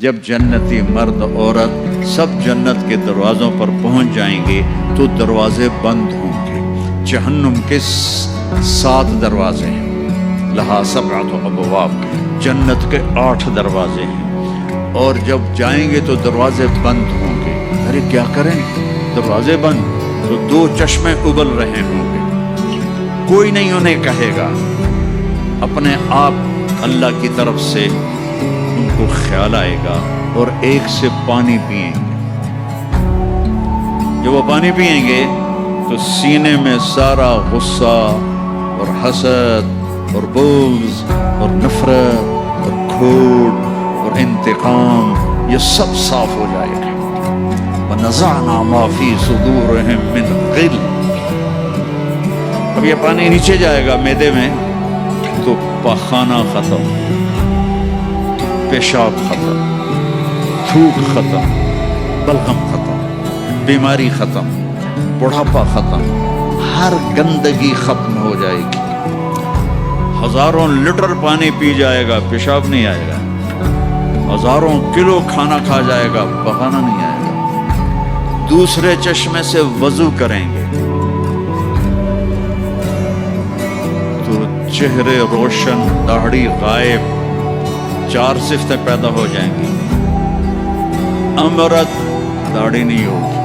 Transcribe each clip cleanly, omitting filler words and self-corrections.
جب جنتی مرد عورت سب جنت کے دروازوں پر پہنچ جائیں گے تو دروازے بند ہوں گے۔ جہنم کے 7 دروازے ہیں، لہا 7 ابواب، جنت کے 8 دروازے ہیں، اور جب جائیں گے تو دروازے بند ہوں گے۔ ارے کیا کریں، دروازے بند تو 2 چشمے ابل رہے ہوں گے، کوئی نہیں انہیں کہے گا، اپنے آپ اللہ کی طرف سے ان کو خیال آئے گا اور ایک سے پانی پئیں گے۔ جب وہ پانی پئیں گے تو سینے میں سارا غصہ اور حسد اور بغض اور نفرت اور کھوٹ اور انتقام یہ سب صاف ہو جائے گا۔ وَنَزَعْنَا مَا فِي صُدُورِهِم مِّن غِلٍّ۔ اب یہ پانی نیچے جائے گا معدے میں تو پاخانہ ختم، پیشاب ختم، تھوک ختم، بلغم ختم، بیماری ختم، بڑھاپا ختم، ہر گندگی ختم ہو جائے گی۔ ہزاروں لیٹر پانی پی جائے گا، پیشاب نہیں آئے گا، ہزاروں کلو کھانا کھا جائے گا، پخانا نہیں آئے گا۔ دوسرے چشمے سے وضو کریں گے تو چہرے روشن، داڑھی غائب، 4 صفتیں پیدا ہو جائیں گی۔ امرت، داڑھی نہیں ہوگی۔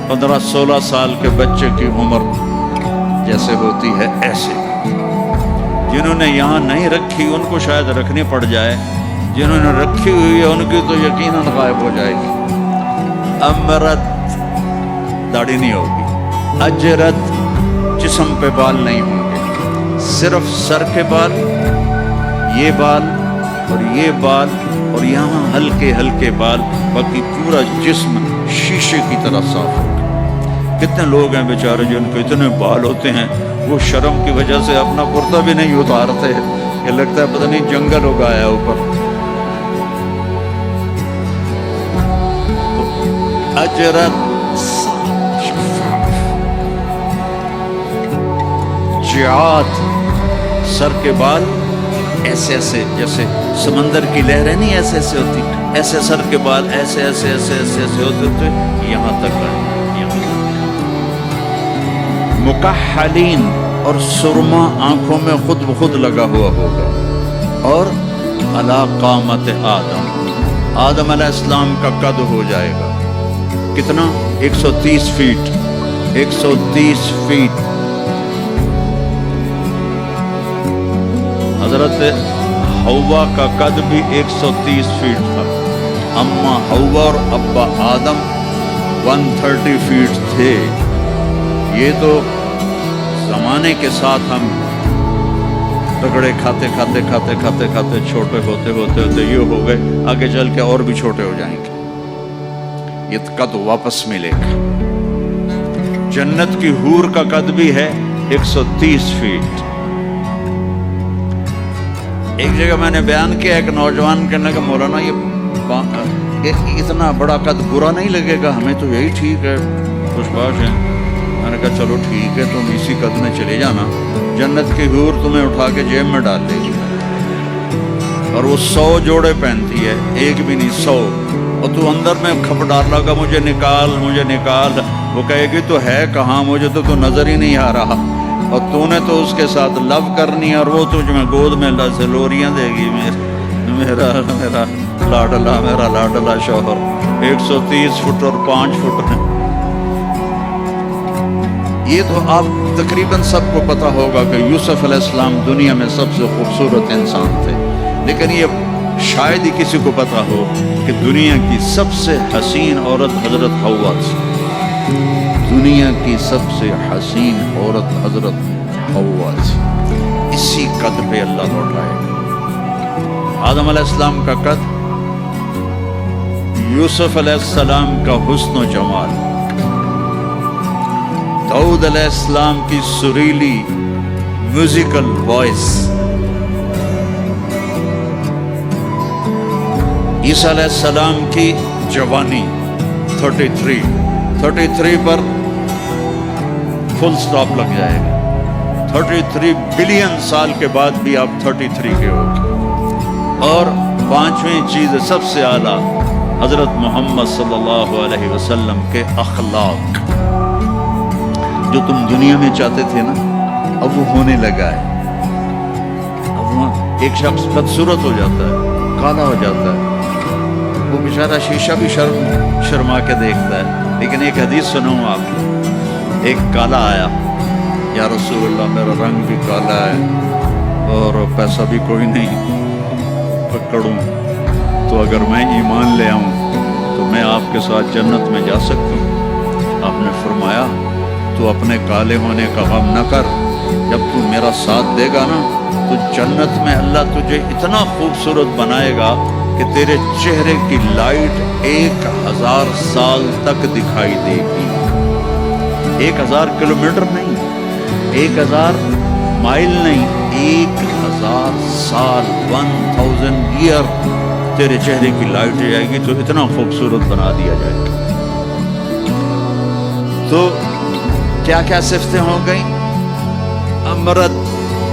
15-16 سال کے بچے کی عمر جیسے ہوتی ہے ایسے، جنہوں نے یہاں نہیں رکھی ان کو شاید رکھنی پڑ جائے، جنہوں نے رکھی ہوئی ہے ان کی تو یقیناً غائب ہو جائے گی۔ امرت، داڑھی نہیں ہوگی۔ اجرت، جسم پہ بال نہیں ہوں گے، صرف سر کے بال، یہ بال اور یہ بال اور یہاں ہلکے ہلکے بال، باقی پورا جسم شیشے کی طرح صاف ہوگا۔ کتنے لوگ ہیں بیچارے جن کو اتنے بال ہوتے ہیں وہ شرم کی وجہ سے اپنا کرتا بھی نہیں اتارتے، یہ لگتا ہے پتہ نہیں جنگل اگایا اوپر۔ اجرت، جعات، سر کے بال ایسے ایسے جیسے سمندر کی لہریں نہیں ایسے ایسے ہوتی، ایسے سر کے بال ایسے ایسے ایسے ایسے ایسے ہوتے ہوتے یہاں تک آئے۔ مکحلین، اور سرما آنکھوں میں خود بخود لگا ہوا ہوگا۔ اور علی قامت آدم علیہ السلام کا قد ہو جائے گا کتنا؟ 130 فیٹ، 130 فیٹ۔ حضرت حوا کا قد بھی 130 فیٹ تھا، اما حوا اور ابا آدم 130 فیٹ تھے۔ یہ تو زمانے کے ساتھ ہم تگڑے کھاتے کھاتے کھاتے کھاتے کھاتے چھوٹے ہوتے ہوتے ہوتے یہ ہو گئے، آگے چل کے اور بھی چھوٹے ہو جائیں گے، یہ قد واپس ملے گا۔ جنت کی حور کا قد بھی ہے 130 فیٹ۔ ایک جگہ میں نے بیان کیا، ایک نوجوان کہنے لگا مولانا یہ اتنا بڑا قد برا نہیں لگے گا، ہمیں تو یہی ٹھیک ہے، خوش باش ہے۔ میں نے کہا چلو ٹھیک ہے، تم اسی قد میں چلے جانا، جنت کی حور تمہیں اٹھا کے جیب میں ڈال دے گی، اور وہ 100 جوڑے پہنتی ہے، ایک بھی نہیں 100، اور تو اندر میں کھپ ڈال لگا مجھے نکال مجھے نکال، وہ کہے گی تو ہے کہاں، مجھے تو نظر ہی نہیں آ رہا، اور تو نے تو اس کے ساتھ لو کرنی ہے، اور وہ تجھ میں گود میں لوریاں دے گی، میرا لاڈلا شوہر 130 فٹ اور 5 فٹ ہے۔ یہ تو آپ تقریباً سب کو پتا ہوگا کہ یوسف علیہ السلام دنیا میں سب سے خوبصورت انسان تھے، لیکن یہ شاید ہی کسی کو پتا ہو کہ دنیا کی سب سے حسین عورت حضرت حوا تھی، دنیا کی سب سے حسین عورت حضرت حوا تھی۔ اسی قد پہ اللہ لوٹائے گا۔ آدم علیہ السلام کا قد، یوسف علیہ السلام کا حسن و جمال، داؤد علیہ السلام کی سریلی میوزیکل وائس، عیسیٰ علیہ السلام کی جوانی 33 پر فل سٹاپ لگ جائے گا۔ 33 بلین سال کے بعد بھی آپ 33 کے ہو گے۔ اور پانچویں چیز سب سے اعلیٰ حضرت محمد صلی اللہ علیہ وسلم کے اخلاق. جو تم دنیا میں چاہتے تھے نا اب وہ ہونے لگا ہے. اب وہ ایک شخص بدصورت ہو جاتا ہے، کالا ہو جاتا ہے، وہ بیچارہ شیشہ بھی شرما کے دیکھتا ہے. لیکن ایک حدیث سناؤں آپ کو. ایک کالا آیا، یا رسول اللہ میرا رنگ بھی کالا ہے اور پیسہ بھی کوئی نہیں پکڑوں، تو اگر میں ایمان لے آؤں تو میں آپ کے ساتھ جنت میں جا سکتا ہوں. آپ نے فرمایا تو اپنے کالے ہونے کا غم نہ کر، جب تو میرا ساتھ دے گا نا تو جنت میں اللہ تجھے اتنا خوبصورت بنائے گا کہ تیرے چہرے کی لائٹ 1000 سال تک دکھائی دے گی. 1000 کلومیٹر نہیں، 1000 مائل نہیں، 1000 سال 1000 ایئر تیرے چہرے کی لائٹ جائے گی تو اتنا خوبصورت بنا دیا جائے گا. تو کیا کیا صفتیں ہو گئیں؟ امرت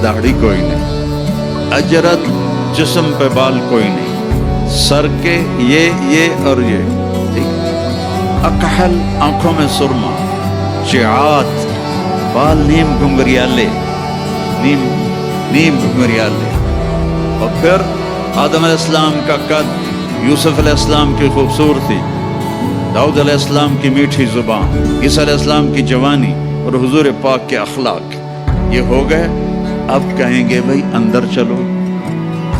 داڑھی کوئی نہیں، اجرت جسم پہ بال کوئی نہیں، سر کے یہ اور یہ ٹھیک، اکحل آنکھوں میں سرما، چعات بال نیم گھنگریالے، نیم گھنگریالے. اور پھر آدم علیہ السلام کا قد، یوسف علیہ السلام کی خوبصورتی، داؤد علیہ السلام کی میٹھی زبان، عیسیٰ علیہ السلام کی جوانی اور حضور پاک کے اخلاق. یہ ہو گئے. اب کہیں گے بھائی اندر چلو.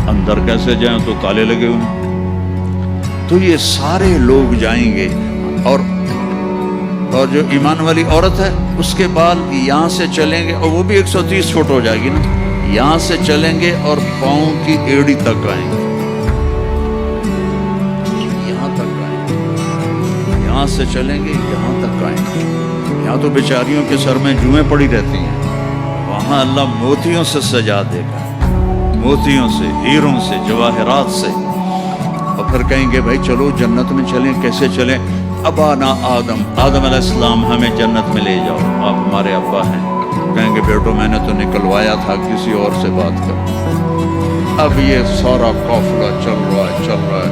اندر کیسے جائیں؟ تو تالے لگے ہوئے. تو یہ سارے لوگ جائیں گے اور جو ایمان والی عورت ہے اس کے بال یہاں سے چلیں گے اور وہ بھی 130 فٹ ہو جائے گی نا، یہاں سے چلیں گے اور پاؤں کی ایڑی تک آئیں گے، یہاں تک آئیں گے، یہاں سے چلیں گے یہاں تک آئیں گے. یہاں تو بیچاریوں کے سر میں جوئیں پڑی رہتی ہیں، وہاں اللہ موتیوں سے سجا دے گا، موتیوں سے، ہیروں سے، جواہرات سے. اور پھر کہیں گے بھائی چلو جنت میں چلیں. کیسے چلیں؟ ابانا آدم علیہ السلام ہمیں جنت میں لے جاؤ، آپ ہمارے ابا ہیں. کہیں گے بیٹو میں نے تو نکلوایا تھا، کسی اور سے بات کر. اب یہ سارا قافلہ چل رہا ہے.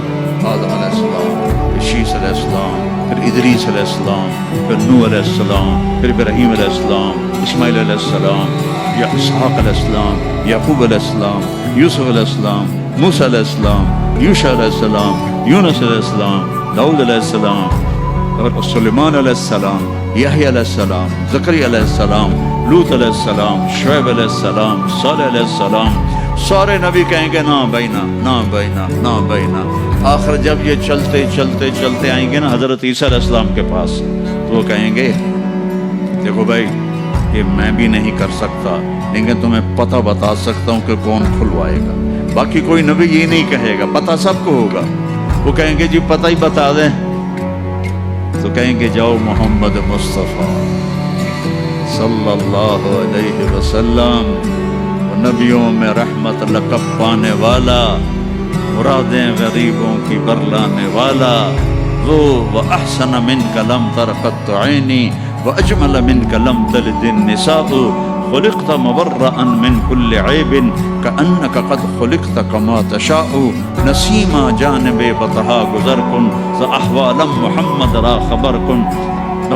آدم علیہ السلام، شیس علیہ السلام، پھر ادریس علیہ السلام، پھر نوح علیہ السلام، پھر ابراہیم علیہ السلام، اسماعیل علیہ السلام، یا اسحاق علیہ السلام، یعقوب علیہ السلام، یوسف علیہ السلام، موسیٰ علیہ السلام، یوشع علیہ السلام، یونس علیہ السلام، داؤد علیہ السلام، اور سلیمان علیہ السلام، یحییٰ علیہ السلام، زکریا علیہ السلام، لوط علیہ السلام، شعیب علیہ السلام، صالح علیہ السلام. سارے نبی کہیں گے نا بینا، نا بینا، نا بینا. آخر جب یہ چلتے چلتے چلتے آئیں گے نا حضرت عیسیٰ علیہ السلام کے پاس، تو وہ کہیں گے دیکھو بھائی یہ میں بھی نہیں کر سکتا، لیکن تمہیں پتہ بتا سکتا ہوں کہ کون کھلوائے گا. باقی کوئی نبی یہ نہیں کہے گا، پتہ سب کو ہوگا. وہ کہیں گے جی پتہ ہی بتا دیں. تو کہیں گے جاؤ محمد مصطفیٰ صلی اللہ علیہ وسلم، نبیوں میں رحمت لقب پانے والا، مرادیں غریبوں کی برلانے والا، ذو وأحسن منك لم تر قط عيني وأجمل منك لم تلد النساء، خلقت مبرأ من كل عيب كأنك قد خلقت كما تشاء. نسیما جانب بطہا گزر کن ز احوالم محمد را خبر کن.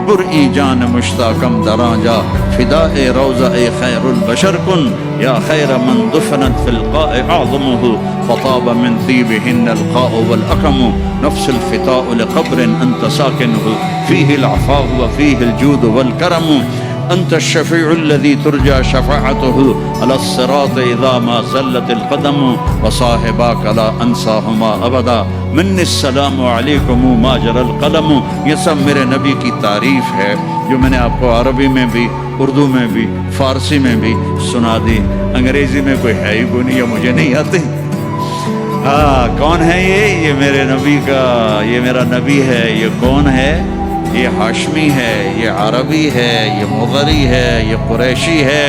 برئی جان مشتاقم دراجا فداء روضہ خیر البشر کن. یا خیر من دفنت فی القاء اعظمه فطاب من طیبهن القاء والاکم. نفس الفتاء لقبر انت ساکنه فیہ العفاء وفیہ الجود والکرم. انت الشفیع الذي ترجى شفاعته على الصراط اذا ما زلت القدم. وصاحباك لا انساهما ابدا من السلام علیکم ما جرى القلم. یہ سب میرے نبی کی تعریف ہے جو میں نے آپ کو عربی میں بھی، اردو میں بھی، فارسی میں بھی سنا دی. انگریزی میں کوئی ہے ہی کوئی نہیں، یا مجھے نہیں آتے. کون ہے یہ میرے نبی کا، یہ میرا نبی ہے. یہ کون ہے؟ یہ ہاشمی ہے، یہ عربی ہے، یہ مغری ہے، یہ قریشی ہے،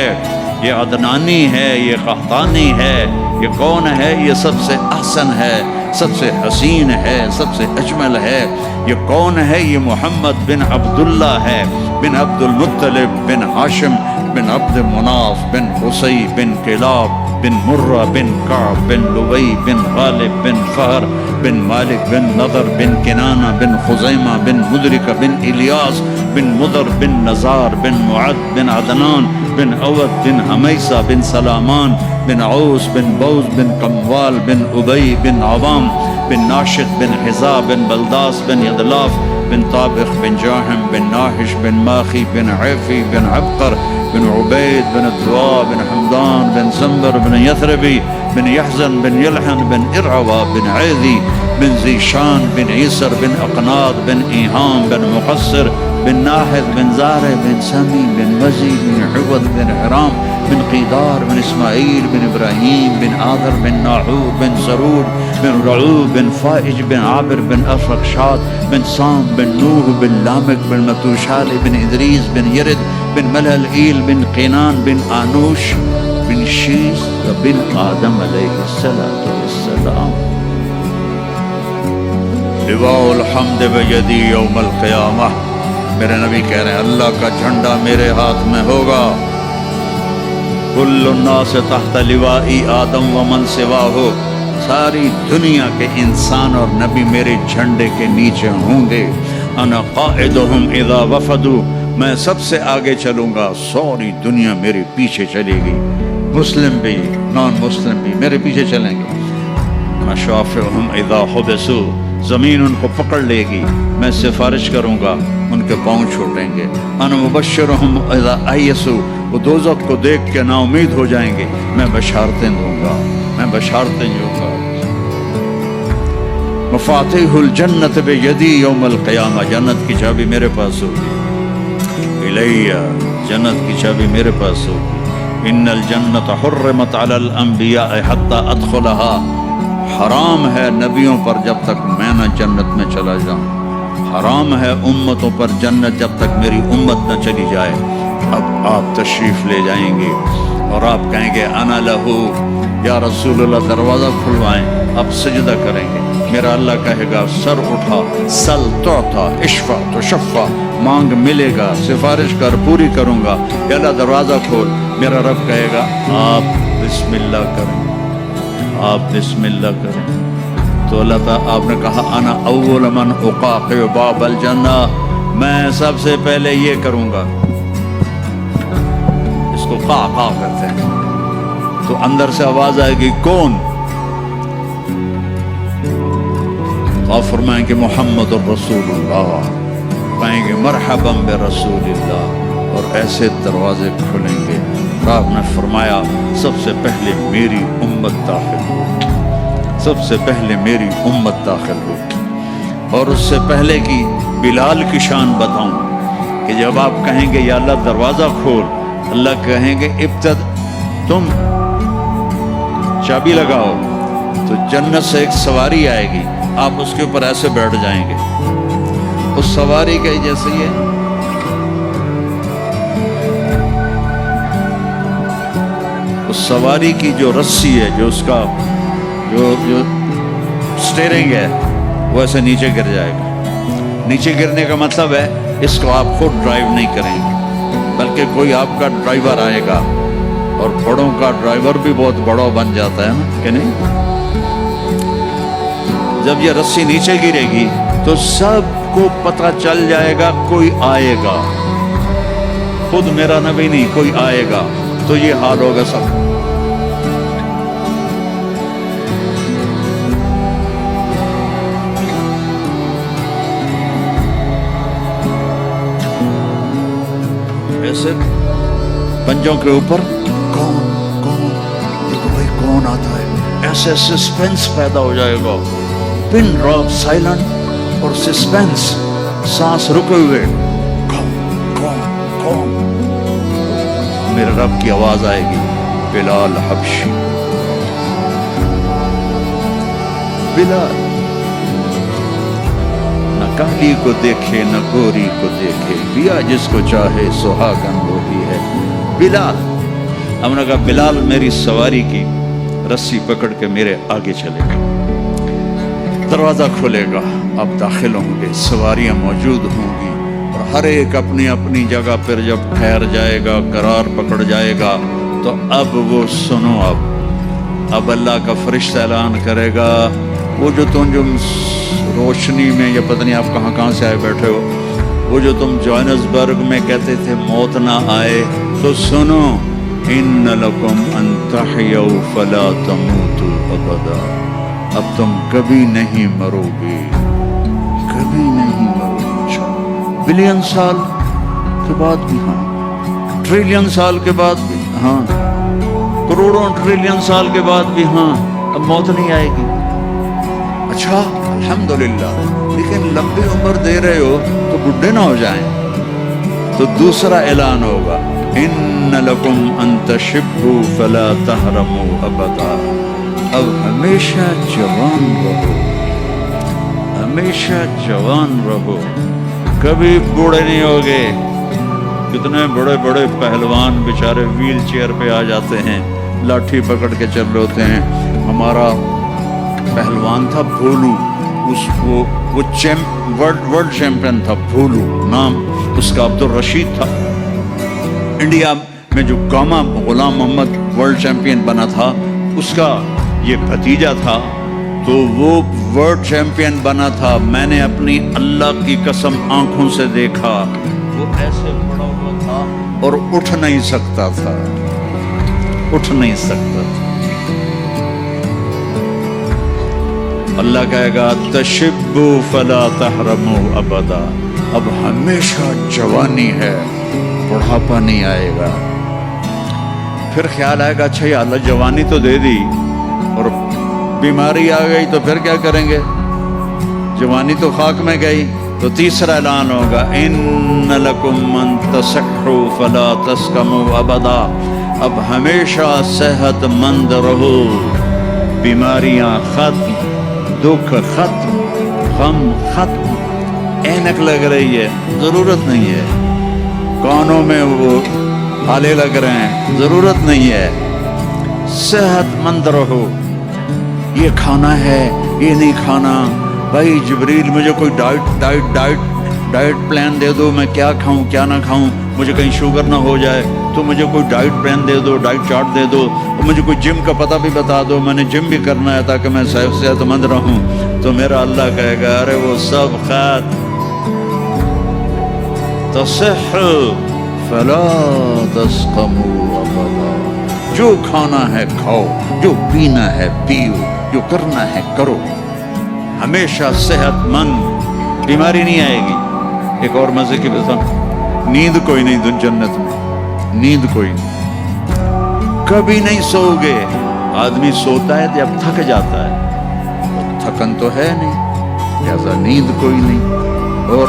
یہ عدنانی ہے، یہ قحطانی ہے. یہ کون ہے؟ یہ سب سے احسن ہے، سب سے حسین ہے، سب سے اجمل ہے. یہ کون ہے؟ یہ محمد بن عبداللہ ہے، بن عبد المطلب، بن ہاشم، بن عبد مناف، بن قصی، بن کلاب، بن مرہ بن کعب بن لوی بن غالب بن فہر بن مالک بن نضر بن کنانہ بن خزیمہ بن مدرکہ بن الیاس بن مضر بن نزار بن معد بن عدنان بن عود بن حمیسہ بن سلامان بن عوس بن بوز بن قموال بن ابی بن عوام بن ناشد بن حذا بن بلداس بن یدلاف بن طابخ بن جاحم بن ناحش بن ماخی بن عیفی بن عبقر بن عبید بن الدواء بن حمدان بن سنبر بن یثربی بن یحزن بن یلحن بن ارعوى بن عیذی بن زیشان بن عیسر بن اقناط بن ایہام بن مقصر بن ناحد بن زارع بن سمی بن وزی بن عوض بن حرام بن قیدار بن اسماعیل بن ابراہیم بن آذر بن ناحور بن سرود بن رعوب بن فائج بن عابر بن افرقشاد بن سام بن نوح بن لامک بن متوشال بن ادریس بن یرد بن ملہلئیل بن قینان بن آنوش بن شیس بن آدم علیہ السلام. لواء الحمد بیدی یوم القیامہ. میرے نبی کہہ رہے ہیں اللہ کا جھنڈا میرے ہاتھ میں ہوگا. کل الناس تحت لوائی آدم ومن سواہ. ساری دنیا کے انسان اور نبی میرے جھنڈے کے نیچے ہوں گے. انا قائدہم اذا وفدوا. میں سب سے آگے چلوں گا، ساری دنیا میرے پیچھے چلے گی. مسلم بھی نان مسلم بھی میرے پیچھے چلیں گے. انا شافعہم اذا حبسوا. زمین ان کو پکڑ لے گی، میں سفارش کروں گا، ان کے پاؤں چھوٹیں گے. انا مبشرہم اذا ایسوا. وہ دوزخ کو دیکھ کے نا امید ہو جائیں گے، میں بشارتیں دوں گا، میں بشارتیں دوں گا. مفاتیح الجنت بیدی یوم القیامہ. جنت کی چابی میرے پاس ہوگی. الیہ. جنت کی چابی میرے پاس ہوگی. ان الجنت حرمت علی الانبیاء حتی ادخلها. حرام ہے نبیوں پر جب تک میں نہ جنت میں چلا جاؤں. حرام ہے امتوں پر جنت جب تک میری امت نہ چلی جائے. اب آپ تشریف لے جائیں گے اور آپ کہیں گے انا لہو یا رسول اللہ. دروازہ کھلوائیں. اب سجدہ کریں گے. میرا اللہ کہے گا سر اٹھا، سل تعطا، اشفع تشفع. مانگ ملے گا، سفارش کر پوری کروں گا. یا اللہ دروازہ کھول. میرا رب کہے گا آپ بسم اللہ کریں، آپ بسم اللہ کریں. تو اللہ تعالیٰ آپ نے کہا انا اول من اقاقع باب الجنہ. میں سب سے پہلے یہ کروں گا. اس کو قاقع کہتے ہیں. تو اندر سے آواز آئے گی کون؟ اور فرمائیں گے محمد الرسول اللہ. کہیں گے مرحبا برسول اللہ. اور ایسے دروازے کھلیں گے. آپ نے فرمایا سب سے پہلے میری امت داخل ہو، سب سے پہلے میری امت داخل ہو. اور اس سے پہلے کی بلال کی شان بتاؤں کہ جب آپ کہیں گے یا اللہ دروازہ کھول، اللہ کہیں گے تم چابی لگاؤ. تو جنت سے ایک سواری آئے گی، آپ اس کے اوپر ایسے بیٹھ جائیں گے. اس سواری کے جیسے یہ اس سواری کی جو رسی ہے، جو اس کا جو سٹیئرنگ ہے، وہ ایسے نیچے گر جائے گا. نیچے گرنے کا مطلب ہے اس کو آپ خود ڈرائیو نہیں کریں گے، بلکہ کوئی آپ کا ڈرائیور آئے گا. اور بڑوں کا ڈرائیور بھی بہت بڑا بن جاتا ہے نا کہ نہیں. جب یہ رسی نیچے گرے گی تو سب کو پتہ چل جائے گا کوئی آئے گا. خود میرا نبی نہیں، کوئی آئے گا. تو یہ حال ہوگا سب. ایسے پنجوں کے اوپر کون یہ تو بھائی کون آتا ہے، ایسے سسپینس پیدا ہو جائے گا. پن ڈراپ سائلنٹ اور سسپینس، سانس رکے ہوئے. کون کون کون؟ میرے رب کی آواز آئے گی بلال حبشی. بلال نہ کالی کو دیکھے نہ گوری کو دیکھے، پیا جس کو چاہے سہاگن وہی ہے. بلال. ہم نے کہا بلال میری سواری کی رسی پکڑ کے میرے آگے چلے گا. دروازہ کھلے گا، اب داخل ہوں گے، سواریاں موجود ہوں گی. اور ہر ایک اپنی اپنی جگہ پر جب ٹھہر جائے گا، قرار پکڑ جائے گا، تو اب وہ سنو. اب اب اللہ کا فرشتہ اعلان کرے گا وہ جو تم جو روشنی میں یا پتہ نہیں آپ کہاں کہاں سے آئے بیٹھے ہو، وہ جو تم جوہانسبرگ میں کہتے تھے موت نہ آئے، تو سنو، ان لکم ان تحیوا فلا تموتوا ابدا، اب تم کبھی نہیں مرو گے، کبھی نہیں مرو گے۔ بلین سال کے بعد بھی ہاں، ٹریلین سال کے بعد بھی ہاں، کروڑوں ٹریلین سال کے بعد بھی ہاں، اب موت نہیں آئے گی۔ اچھا الحمدللہ، لیکن لمبی عمر دے رہے ہو تو بڈھے نہ ہو جائیں، تو دوسرا اعلان ہوگا، ان لکم ان تشبوا فلا تحرموا ابدا، اب ہمیشہ جوان رہو، ہمیشہ جوان رہو، کبھی بوڑھے نہیں ہوگے۔ کتنے بڑے بڑے پہلوان بیچارے ویل چیئر پہ آ جاتے ہیں، لاٹھی پکڑ کے چل رہے ہوتے ہیں۔ ہمارا پہلوان تھا بھولو، وہ ورلڈ چیمپئن تھا، بھولو نام اس کا عبدالرشید تھا۔ انڈیا میں جو گاما غلام محمد ورلڈ چیمپئن بنا تھا، اس کا یہ بھتیجا تھا، تو وہ ورلڈ چیمپئن بنا تھا۔ میں نے اپنی اللہ کی قسم آنکھوں سے دیکھا، وہ ایسے پڑا ہوا تھا اور اٹھ نہیں سکتا تھا، اٹھ نہیں سکتا تھا۔ اللہ کہے گا تشبوا فلا تحرموا ابدا، اب ہمیشہ جوانی ہے، بڑھاپا نہیں آئے گا۔ پھر خیال آئے گا اچھا یا اللہ جوانی تو دے دی اور بیماری آ گئی تو پھر کیا کریں گے، جوانی تو خاک میں گئی۔ تو تیسرا اعلان ہوگا، ان لکم ان تصحوا فلا تسقموا ابدا، اب ہمیشہ صحت مند رہو، بیماریاں ختم، دکھ ختم، غم ختم۔ اینک لگ رہی ہے، ضرورت نہیں ہے، کانوں میں وہ آلے لگ رہے ہیں، ضرورت نہیں ہے، صحت مند رہو۔ یہ کھانا ہے، یہ نہیں کھانا، بھائی جبریل مجھے کوئی ڈائٹ پلان دے دو، میں کیا کھاؤں کیا نہ کھاؤں، مجھے کہیں شوگر نہ ہو جائے تو مجھے کوئی ڈائٹ پلان دے دو، ڈائٹ چارٹ دے دو، اور مجھے کوئی جم کا پتہ بھی بتا دو، میں نے جم بھی کرنا ہے تاکہ میں صحت مند رہوں۔ تو میرا اللہ کہے گا ارے وہ سب خیر، تصح فلا تسقموا ابدا، جو کھانا ہے کھاؤ، جو پینا ہے پیو، جو کرنا ہے کرو، ہمیشہ صحت مند، بیماری نہیں آئے گی۔ ایک اور مزے کی بتا، نیند کوئی نہیں جنت میں، نیند کوئی نہیں، کبھی نہیں سو گے۔ آدمی سوتا ہے جب تھک جاتا ہے، تھکن تو ہے نہیں، لہذا نیند کوئی نہیں۔ اور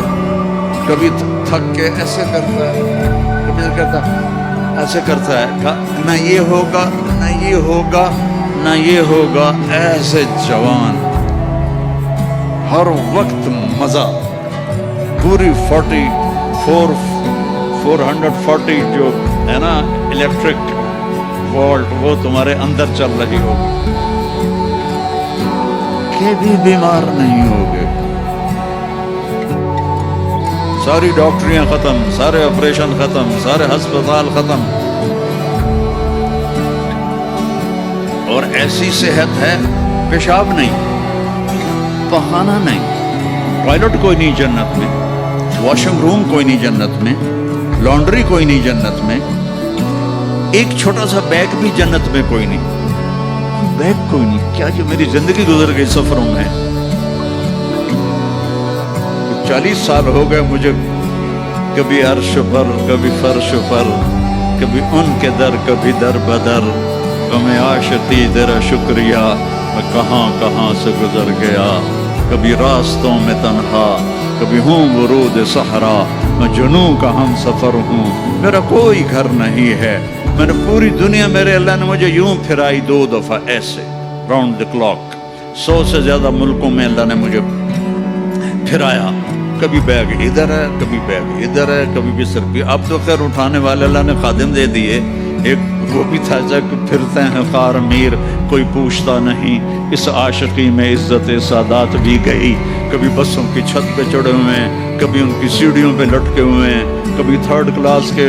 کبھی تھک کے ایسے کرتا ہے، کبھی کرتا ایسے کرتا ہے، نہ یہ ہوگا نہ یہ ہوگا نہ یہ ہوگا، ایسے جوان، ہر وقت مزہ، پوری 440 جو ہے نا الیکٹرک وولٹ، وہ تمہارے اندر چل رہی ہوگی، کبھی بیمار نہیں ہوگے۔ ساری ڈاکٹریاں ختم، سارے آپریشن ختم، سارے ہسپتال ختم، اور ایسی صحت ہے، پیشاب نہیں، پخانہ نہیں، ٹوائلٹ کوئی نہیں جنت میں، واشنگ روم کوئی نہیں جنت میں، لانڈری کوئی نہیں جنت میں، ایک چھوٹا سا بیگ بھی جنت میں کوئی نہیں، بیگ کوئی نہیں۔ کیا جو میری زندگی گزر گئی سفروں میں، 40 سال ہو گئے مجھے، کبھی عرش پر کبھی فرش پر، کبھی ان کے در کبھی در بدر، میں عاشقی تیرا شکریہ، میں کہاں کہاں سے گزر گیا، کبھی راستوں میں تنہا، کبھی ہوں ورود صحرا، میں جنوں کا ہم سفر ہوں، میرا کوئی گھر نہیں ہے، میں نے پوری دنیا، میرے اللہ نے مجھے یوں پھرائی 2 دفعہ ایسے راؤنڈ دی کلاک، 100 سے زیادہ ملکوں میں اللہ نے مجھے پھرایا، کبھی بیگ ادھر ہے کبھی بیگ ادھر ہے، کبھی بھی سر پہ۔ اب تو خیر اٹھانے والے اللہ نے خادم دے دیے، ایک وہ بھی تھا جب پھرتے ہیں خار میر، کوئی پوچھتا نہیں، اس عاشقی میں عزت سادات بھی گئی، کبھی بسوں کی چھت پہ چڑھے ہوئے ہیں، کبھی ان کی سیڑھیوں پہ لٹکے ہوئے ہیں، کبھی 3rd کلاس کے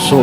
100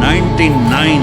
99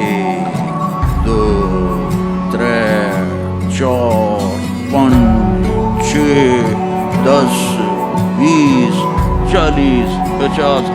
1 2 3 4 5 6 10 20 40 50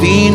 3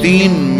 3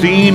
3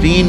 3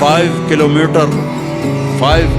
5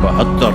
72,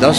10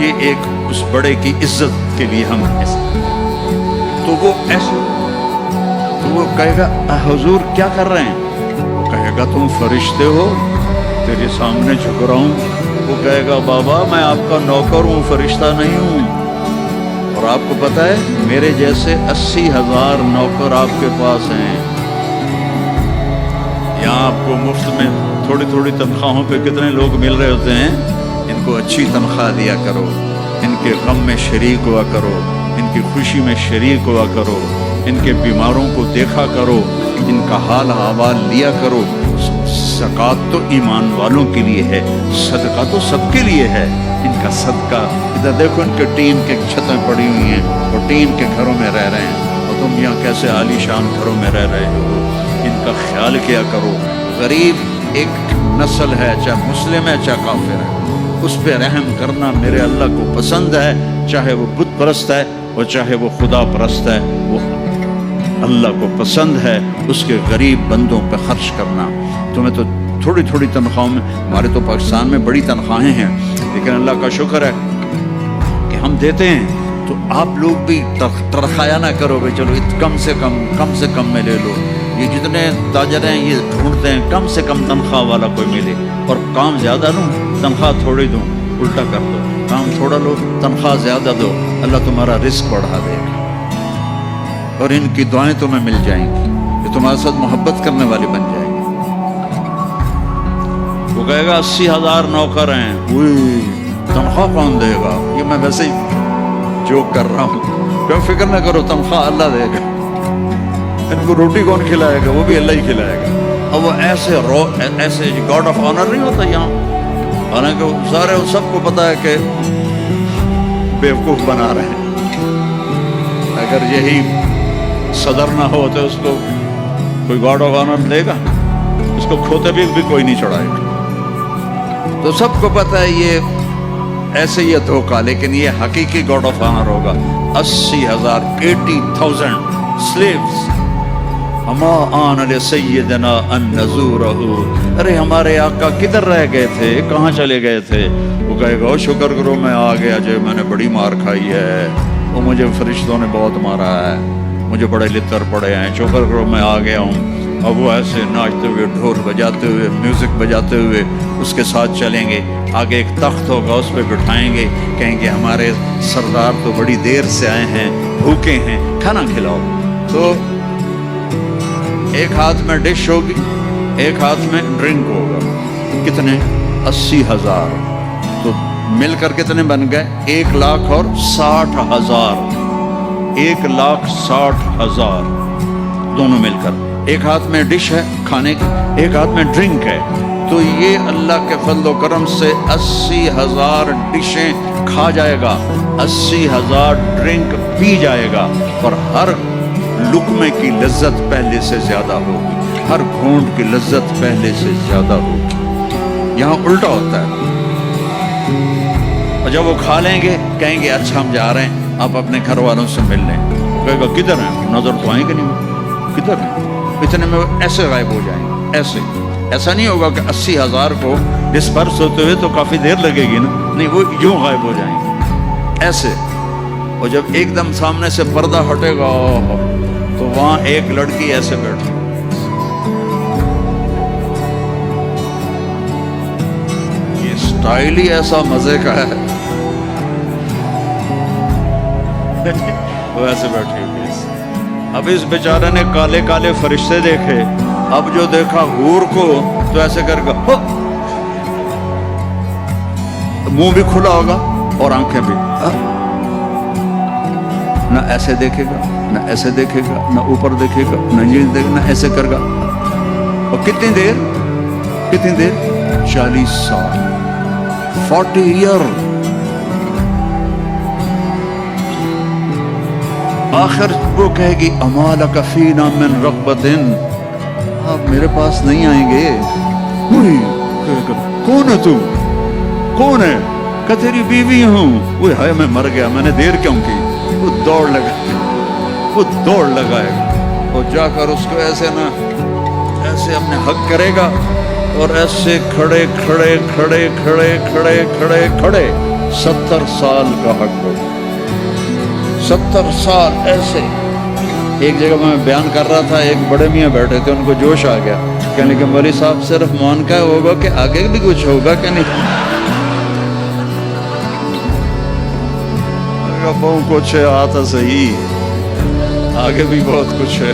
یہ ایک اس بڑے کی عزت کے لیے ہم ایسے، تو وہ ایسے، تو وہ کہے گا حضور کیا کر رہے ہیں؟ وہ کہے گا تم فرشتے ہو، تیرے سامنے جھک رہا ہوں۔ وہ کہے گا بابا میں آپ کا نوکر ہوں، فرشتہ نہیں ہوں، اور آپ کو پتہ ہے میرے جیسے 80,000 نوکر آپ کے پاس ہیں۔ یہاں آپ کو مفت میں تھوڑی تھوڑی تنخواہوں پہ کتنے لوگ مل رہے ہوتے ہیں، ان کو اچھی تنخواہ دیا کرو، ان کے غم میں شریک ہوا کرو، ان کی خوشی میں شریک ہوا کرو، ان کے بیماروں کو دیکھا کرو، ان کا حال احوال لیا کرو۔ زکوٰۃ تو ایمان والوں کے لیے ہے، صدقہ تو سب کے لیے ہے۔ ان کا صدقہ، ادھر دیکھو ان کے ٹین کے چھتیں پڑی ہوئی ہیں اور ٹین کے گھروں میں رہ رہے ہیں، اور تم یہاں کیسے عالی شان گھروں میں رہ رہے ہو، ان کا خیال کیا کرو۔ غریب ایک نسل ہے، چاہے مسلم ہے چاہے کافر ہے، اس پہ رحم کرنا میرے اللہ کو پسند ہے، چاہے وہ بت پرست ہے اور چاہے وہ خدا پرست ہے، وہ اللہ کو پسند ہے اس کے غریب بندوں پہ خرچ کرنا۔ تمہیں تو تھوڑی تھوڑی تنخواہوں میں، ہمارے تو پاکستان میں بڑی تنخواہیں ہیں، لیکن اللہ کا شکر ہے کہ ہم دیتے ہیں، تو آپ لوگ بھی ترخایا نہ کرو بھائی چلو کم سے کم میں لے لو۔ یہ جتنے تاجر ہیں یہ ڈھونڈتے ہیں کم سے کم تنخواہ والا کوئی ملے، اور کام زیادہ لوں تنخواہ تھوڑی دوں، الٹا کر دو، کام تھوڑا لو تنخواہ زیادہ دو، اللہ تمہارا رزق بڑھا دے گا، اور ان کی دعائیں تمہیں مل جائیں گی، یہ تمہارے ساتھ محبت کرنے والے بن جائیں گے۔ وہ کہے گا 80,000 نوکر ہیں، وہی تنخواہ کون دے گا؟ یہ میں ویسے ہی جوک کر رہا ہوں، کیوں فکر نہ کرو، تنخواہ اللہ دے گا۔ ان کو روٹی کون کھلائے گا؟ وہ بھی اللہ ہی کھلائے گا۔ اب وہ ایسے گاڈ آف آنر نہیں ہوتا یہاں، حالانکہ سارے سب کو پتا ہے کہ بیوقوف بنا رہے ہیں۔ اگر یہی صدر نہ ہو تو اس کو کوئی گاڈ آف آنر دے گا؟ اس کو کھوتے بھی کوئی نہیں چڑھائے گا۔ تو سب کو پتا ہے یہ ایسے یہ دھوکہ، لیکن یہ حقیقی گاڈ آف آنر ہوگا۔ 80,000 80,000 slaves اما آن لسیدنا ان نزورہ، ارے ہمارے آقا کدھر رہ گئے تھے، کہاں چلے گئے تھے؟ وہ کہے گا شکر کرو میں آ گیا، جو میں نے بڑی مار کھائی ہے، وہ مجھے فرشتوں نے بہت مارا ہے، مجھے بڑے لتر پڑے ہیں، شکر کرو میں آ گیا ہوں۔ اب وہ ایسے ناچتے ہوئے، ڈھول بجاتے ہوئے، میوزک بجاتے ہوئے اس کے ساتھ چلیں گے، آگے ایک تخت ہوگا اس پہ بٹھائیں گے، کہیں گے ہمارے سردار تو بڑی دیر سے آئے ہیں، بھوکے ہیں، کھانا کھلاؤ۔ تو ایک ہاتھ میں ڈش ہوگی، ایک ہاتھ میں ڈرنک ہوگا، کتنے؟ 80,000، تو مل کر کتنے بن گئے؟ 1,60,000، 1,60,000 دونوں مل کر۔ ایک ہاتھ میں ڈش ہے کھانے کی، ایک ہاتھ میں ڈرنک ہے، تو یہ اللہ کے فضل و کرم سے 80,000 ڈشیں کھا جائے گا، 80,000 ڈرنک پی جائے گا، اور ہر لقمے کی لذت پہلے سے زیادہ ہوگی، ہر گھونٹ کی لذت پہلے سے زیادہ ہوگی۔ یہاں الٹا ہوتا ہے، اور جب وہ کھا لیں گے کہیں گے اچھا ہم جا رہے ہیں، آپ اپنے گھر والوں سے مل لیں۔ کہے گا کدھر ہیں؟ نظر تو آئیں گے نہیں، کدھر ہیں؟ اتنے میں ایسے غائب ہو جائیں گے، ایسا نہیں ہوگا کہ 80,000 کو ڈسپرس ہوتے ہوئے تو کافی دیر لگے گی نا، نہیں، وہ یوں غائب ہو جائیں گے ایسے۔ اور جب ایک دم سامنے سے پردہ ہٹے گا تو وہاں ایک لڑکی ایسے بیٹھی، یہ سٹائل ہی ایسا مزے کا ہے، وہ ایسے بیٹھی ہوئی۔ اب اس بیچارے نے کالے کالے فرشتے دیکھے، اب جو دیکھا حور کو تو ایسے کر گا، منہ بھی کھلا ہوگا اور آنکھیں بھی، نہ ایسے دیکھے گا، نہ ایسے دیکھے گا، نہ اوپر دیکھے گا، نہ یہ دیکھے گا، نہ ایسے کر گا۔ اور کتنی دیر؟ 40 سال، 40 ایئر۔ آخر وہ کہے گی اما لک فینا من رغبت، آپ میرے پاس نہیں آئیں گے؟ کون ہے تو؟ کون ہے؟ کہ تیری بیوی ہوں۔ وہ ہے میں مر گیا، میں نے دیر کیوں کی؟ وہ دوڑ لگائے گا اور جا کر اس کو ایسے نہ ایسے اپنے حق کرے گا، اور ایسے کھڑے 70 سال کا حق ہو، 70 سال ایسے۔ ایک جگہ میں بیان کر رہا تھا، ایک بڑے میاں بیٹھے تھے، ان کو جوش آ گیا، کہنے کہ مولوی صاحب صرف مان کا ہوگا کہ آگے بھی کچھ ہوگا کہ نہیں؟ بہت کچھ ہے، آتا صحیح، آگے بھی بہت کچھ ہے۔